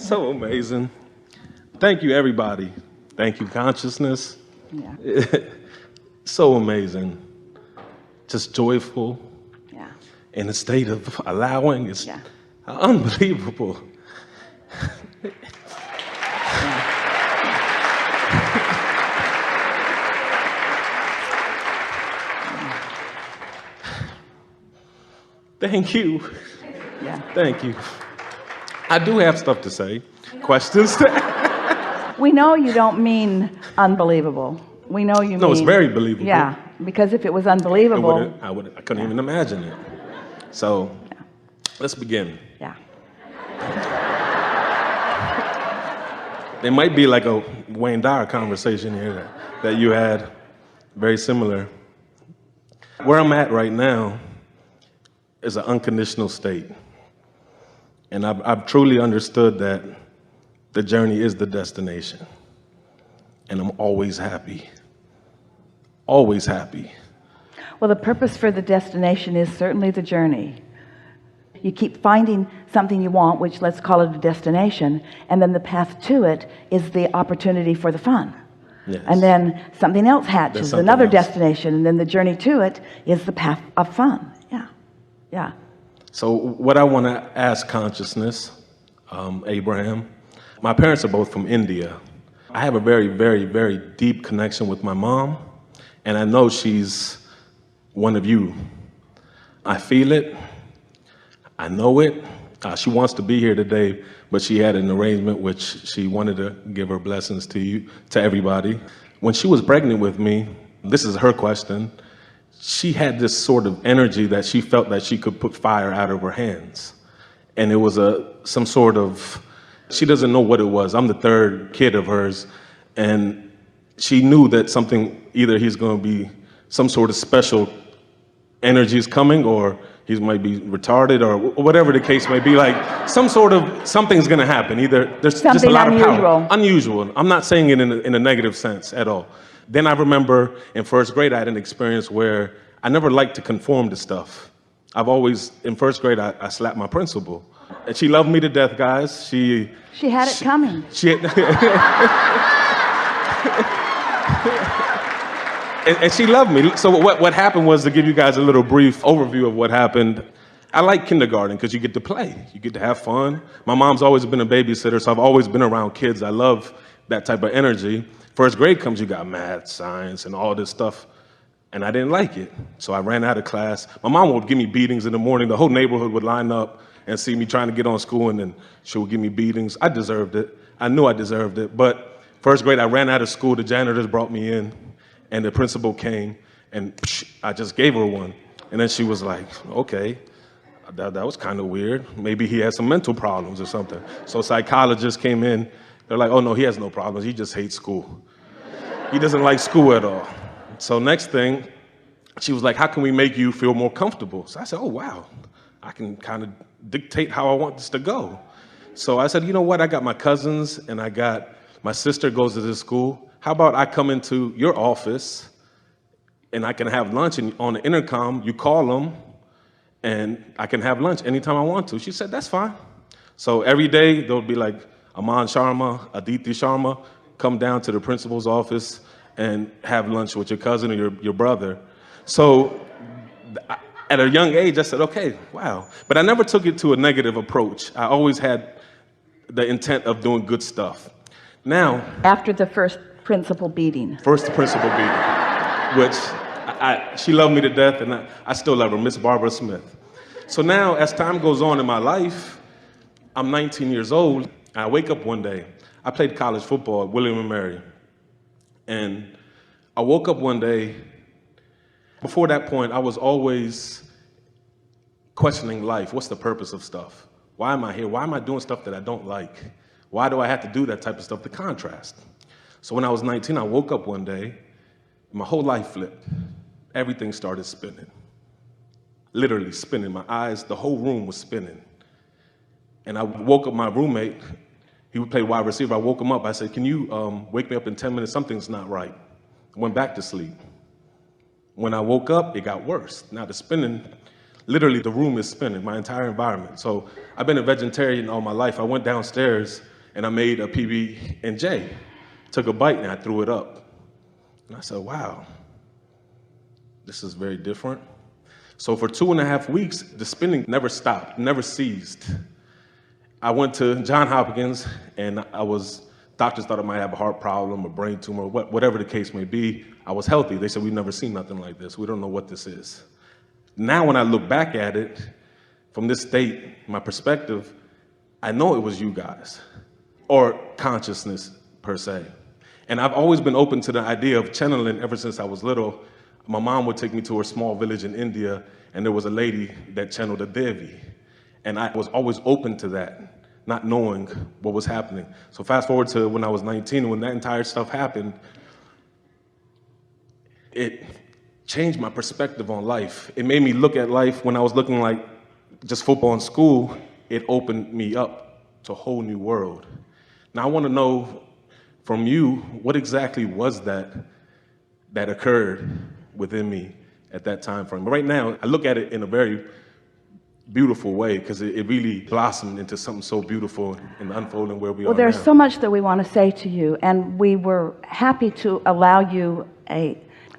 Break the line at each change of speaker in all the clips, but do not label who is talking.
So amazing. Thank you, everybody. Thank you, consciousness.
Yeah.
So amazing. Just joyful.
Yeah.
In a state of allowing. It's
Yeah.
unbelievable. Thank you.
Yeah.
Thank you. I do have stuff to say. Questions to ask.
We know you don't mean unbelievable. We know you mean.
No, it's very believable.
Yeah, because if it was unbelievable.
I couldn't even imagine it. So, let's begin.
Yeah.
It might be like a Wayne Dyer conversation here that you had, very similar. Where I'm at right now is an unconditional state. And I've truly understood that the journey is the destination. And I'm always happy. Always happy.
Well, the purpose for the destination is certainly the journey. You keep finding something you want, which let's call it a destination, and then the path to it is the opportunity for the fun.
Yes.
And then something else hatches,
something
another
else.
destination, and then the journey to it is the path of fun. Yeah. Yeah.
So what I want to ask consciousness, Abraham, my parents are both from India. I have a very, very, very deep connection with my mom, and I know she's one of you. I feel it. I know it. She wants to be here today, but she had an arrangement which she wanted to give her blessings to you, to everybody. When she was pregnant with me, this is her question, she had this sort of energy that she felt that she could put fire out of her hands. And it was some sort of, she doesn't know what it was. I'm the third kid of hers. And she knew that something, either he's going to be some sort of special energy is coming, or he might be retarded, or whatever the case may be. Like something's going to happen. Either there's
something
just a lot
unusual.
of power. Unusual. I'm not saying it in a negative sense at all. Then I remember in first grade, I had an experience where I never liked to conform to stuff. In first grade, I slapped my principal. And she loved me to death, guys. She
had it coming.
And she loved me. So what happened was, to give you guys a little brief overview of what happened, I like kindergarten because you get to play. You get to have fun. My mom's always been a babysitter, so I've always been around kids. I love that type of energy. First grade comes, you got math, science, and all this stuff. And I didn't like it. So I ran out of class. My mom would give me beatings in the morning. The whole neighborhood would line up and see me trying to get on school, and then she would give me beatings. I deserved it. I knew I deserved it. But first grade, I ran out of school. The janitors brought me in, and the principal came, and I just gave her one. And then she was like, okay, that was kind of weird. Maybe he has some mental problems or something. So psychologists came in. They're like, oh, no, he has no problems. He just hates school. He doesn't like school at all. So next thing, she was like, how can we make you feel more comfortable? So I said, oh, wow, I can kind of dictate how I want this to go. So I said, you know what? I got my cousins, and my sister goes to this school. How about I come into your office, and I can have lunch, and on the intercom, you call them, and I can have lunch anytime I want to. She said, that's fine. So every day, there would be like Aman Sharma, Aditi Sharma, come down to the principal's office and have lunch with your cousin or your brother. So at a young age, I said, okay, wow. But I never took it to a negative approach. I always had the intent of doing good stuff. Now,
After the first principal beating.
First principal beating, which she loved me to death, and I still love her, Miss Barbara Smith. So now, as time goes on in my life, I'm 19 years old. I wake up one day. I played college football at William & Mary. And I woke up one day. Before that point, I was always questioning life. What's the purpose of stuff? Why am I here? Why am I doing stuff that I don't like? Why do I have to do that type of stuff to contrast? So when I was 19, I woke up one day, my whole life flipped. Everything started spinning. Literally spinning. My eyes, the whole room was spinning. And I woke up my roommate. He would play wide receiver. I woke him up. I said, can you wake me up in 10 minutes? Something's not right. I went back to sleep. When I woke up, it got worse. Now the spinning, literally the room is spinning, my entire environment. So I've been a vegetarian all my life. I went downstairs and I made a PB&J. Took a bite and I threw it up. And I said, wow, this is very different. So for 2.5 weeks, the spinning never stopped, never ceased. I went to Johns Hopkins, and doctors thought I might have a heart problem, a brain tumor, whatever the case may be. I was healthy. They said, we've never seen nothing like this. We don't know what this is. Now when I look back at it, from this state, my perspective, I know it was you guys, or consciousness per se. And I've always been open to the idea of channeling ever since I was little. My mom would take me to her small village in India, and there was a lady that channeled a Devi. And I was always open to that, not knowing what was happening. So fast forward to when I was 19, when that entire stuff happened, it changed my perspective on life. It made me look at life when I was looking like just football in school. It opened me up to a whole new world. Now I want to know from you, what exactly was that occurred within me at that time frame? But right now, I look at it in a very beautiful way because it really blossomed into something so beautiful and unfolding where we are now.
Well, there's so much that we want to say to you, and we were happy to allow you a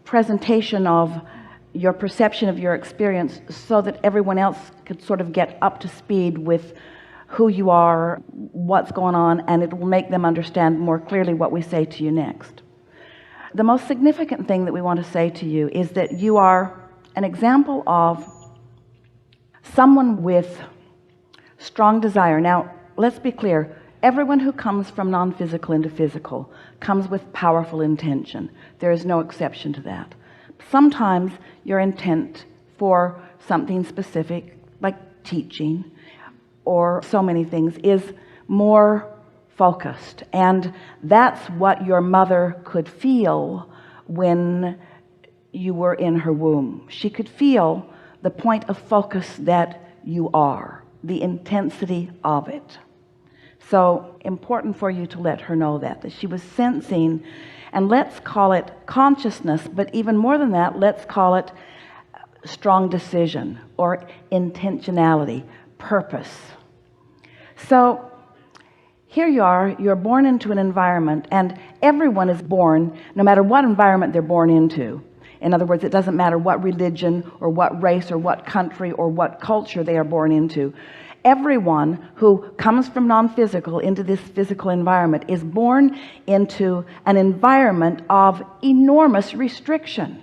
presentation of your perception of your experience so that everyone else could sort of get up to speed with who you are, what's going on, and it will make them understand more clearly what we say to you next. The most significant thing that we want to say to you is that you are an example of someone with strong desire. Now, let's be clear. Everyone who comes from non-physical into physical comes with powerful intention. There is no exception to that. Sometimes your intent for something specific, like teaching, or so many things, is more focused. And that's what your mother could feel when you were in her womb. She could feel the point of focus that you are, the intensity of it. So important for you to let her know that she was sensing, and let's call it consciousness, but even more than that, let's call it strong decision or intentionality, purpose. So here you are, you're born into an environment, and everyone is born, no matter what environment they're born into. In other words, it doesn't matter what religion or what race or what country or what culture they are born into. Everyone who comes from non-physical into this physical environment is born into an environment of enormous restriction,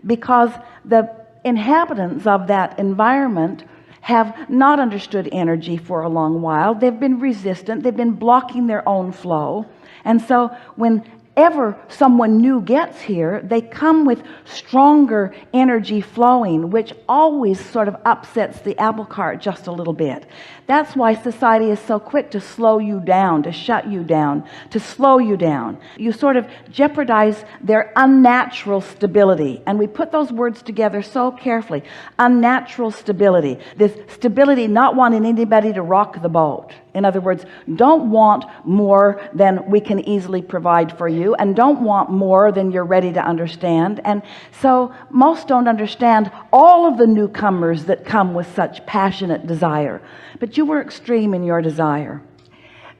because the inhabitants of that environment have not understood energy for a long while. They've been resistant. They've been blocking their own flow. And so whenever someone new gets here, they come with stronger energy flowing, which always sort of upsets the apple cart just a little bit. That's why society is so quick to slow you down, to shut you down, to slow you down. You sort of jeopardize their unnatural stability. And we put those words together so carefully. Unnatural stability. This stability, not wanting anybody to rock the boat. In other words, don't want more than we can easily provide for you, and don't want more than you're ready to understand. And so most don't understand all of the newcomers that come with such passionate desire. But you were extreme in your desire.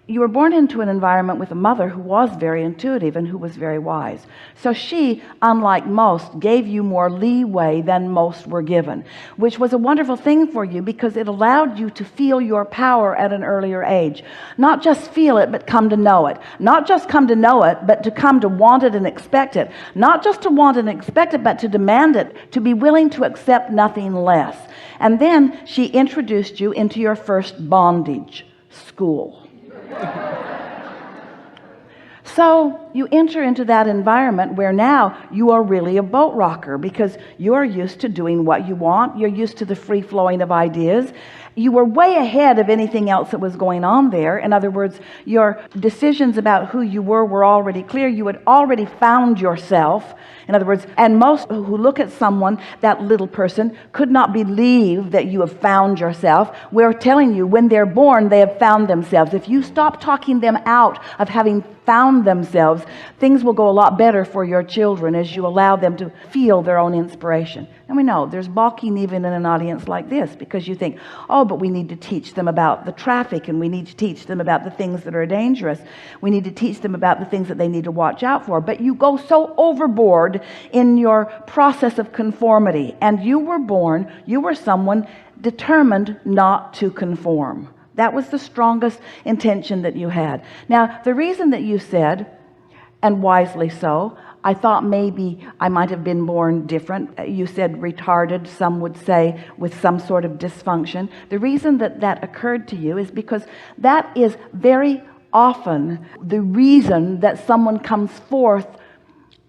You were born into an environment with a mother who was very intuitive and who was very wise. So she, unlike most, gave you more leeway than most were given, which was a wonderful thing for you because it allowed you to feel your power at an earlier age. Not just feel it, but come to know it. Not just come to know it, but to come to want it and expect it. Not just to want and expect it, but to demand it, to be willing to accept nothing less. And then she introduced you into your first bondage, school. So you enter into that environment where now you are really a boat rocker because you're used to doing what you want. You're used to the free flowing of ideas. You were way ahead of anything else that was going on there. In other words, your decisions about who you were already clear. You had already found yourself. In other words, and most who look at someone, that little person, could not believe that you have found yourself. We're telling you, when they're born, they have found themselves. If you stop talking them out of having found around themselves, things will go a lot better for your children as you allow them to feel their own inspiration. And we know there's balking even in an audience like this, because you think, oh, but we need to teach them about the traffic, and we need to teach them about the things that are dangerous. We need to teach them about the things that they need to watch out for. But you go so overboard in your process of conformity, and you were someone determined not to conform. That was the strongest intention that you had. Now, the reason that you said, and wisely so, I thought maybe I might have been born different. You said retarded, some would say with some sort of dysfunction. The reason that that occurred to you is because that is very often the reason that someone comes forth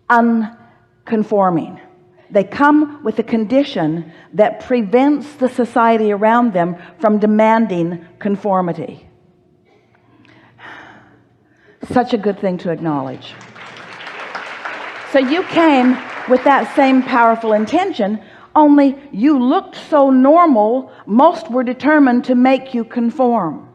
unconforming. They come with a condition that prevents the society around them from demanding conformity. Such a good thing to acknowledge. So you came with that same powerful intention, only you looked so normal, most were determined to make you conform.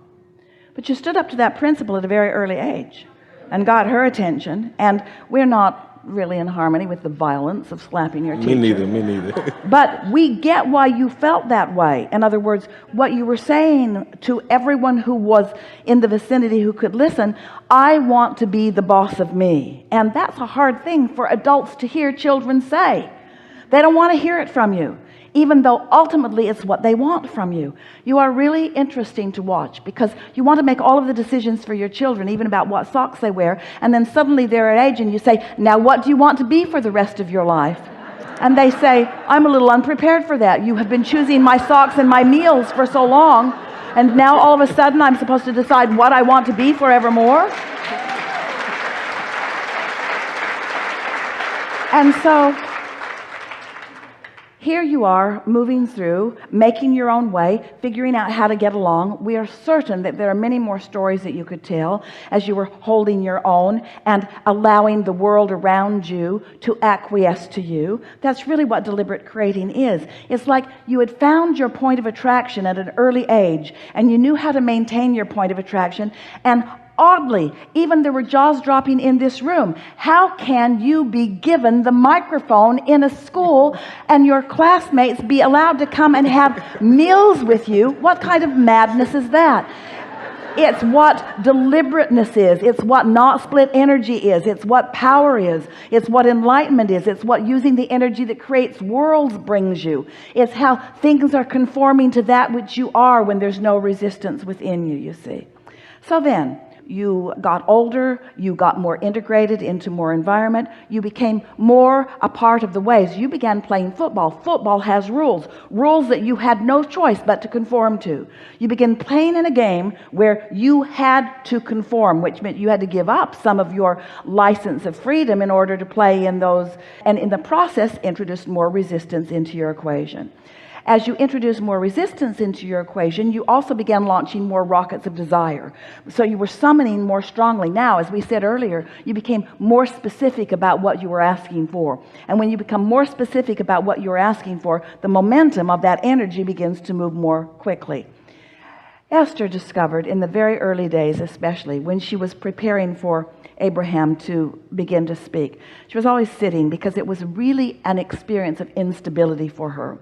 But you stood up to that principle at a very early age and got her attention, and we're not really in harmony with the violence of slapping your teacher.
Me neither.
But we get why you felt that way. In other words, what you were saying to everyone who was in the vicinity who could listen, I want to be the boss of me. And that's a hard thing for adults to hear children say. They don't want to hear it from you, even though ultimately it's what they want from you. You are really interesting to watch, because you want to make all of the decisions for your children, even about what socks they wear, and then suddenly they're at age and you say, now what do you want to be for the rest of your life? And they say, I'm a little unprepared for that. You have been choosing my socks and my meals for so long, and now all of a sudden I'm supposed to decide what I want to be forevermore. And so here you are, moving through, making your own way, figuring out how to get along. We are certain that there are many more stories that you could tell as you were holding your own and allowing the world around you to acquiesce to you. That's really what deliberate creating is. It's like you had found your point of attraction at an early age, and you knew how to maintain your point of attraction. And oddly, even there were jaws dropping in this room. How can you be given the microphone in a school and your classmates be allowed to come and have meals with you? What kind of madness is that? It's what deliberateness is. It's what not split energy is. It's what power is. It's what enlightenment is. It's what using the energy that creates worlds brings you. It's how things are conforming to that which you are when there's no resistance within you, you see. So then, you got older, you got more integrated into more environment, you became more a part of the ways. You began playing football. Football has rules that you had no choice but to conform to. You began playing in a game where you had to conform, which meant you had to give up some of your license of freedom in order to play in those, and in the process introduced more resistance into your equation. As you introduced more resistance into your equation, you also began launching more rockets of desire. So you were summoning more strongly. Now, as we said earlier, you became more specific about what you were asking for. And when you become more specific about what you're asking for, the momentum of that energy begins to move more quickly. Esther discovered in the very early days, especially when she was preparing for Abraham to begin to speak, she was always sitting, because it was really an experience of instability for her.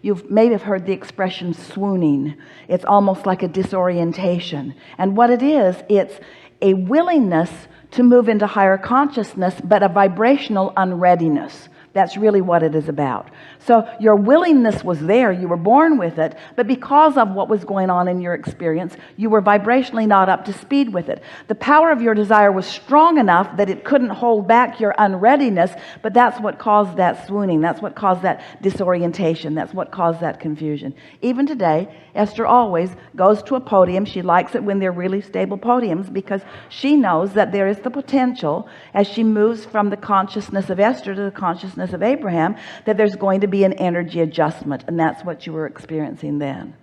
You've maybe have heard the expression swooning. It's almost like a disorientation. And what it is, it's a willingness to move into higher consciousness, but a vibrational unreadiness. That's really what it is about. So your willingness was there, you were born with it, but because of what was going on in your experience, you were vibrationally not up to speed with it. The power of your desire was strong enough that it couldn't hold back your unreadiness, but that's what caused that swooning. That's what caused that disorientation. That's what caused that confusion. Even today, Esther always goes to a podium. She likes it when they're really stable podiums, because she knows that there is the potential, as she moves from the consciousness of Esther to the consciousness of Abraham, that there's going to be an energy adjustment, and that's what you were experiencing then.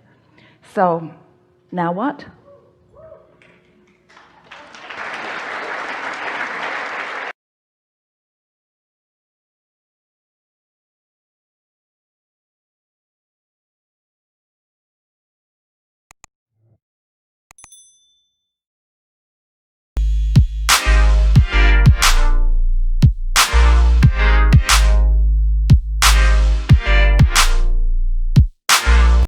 So now what?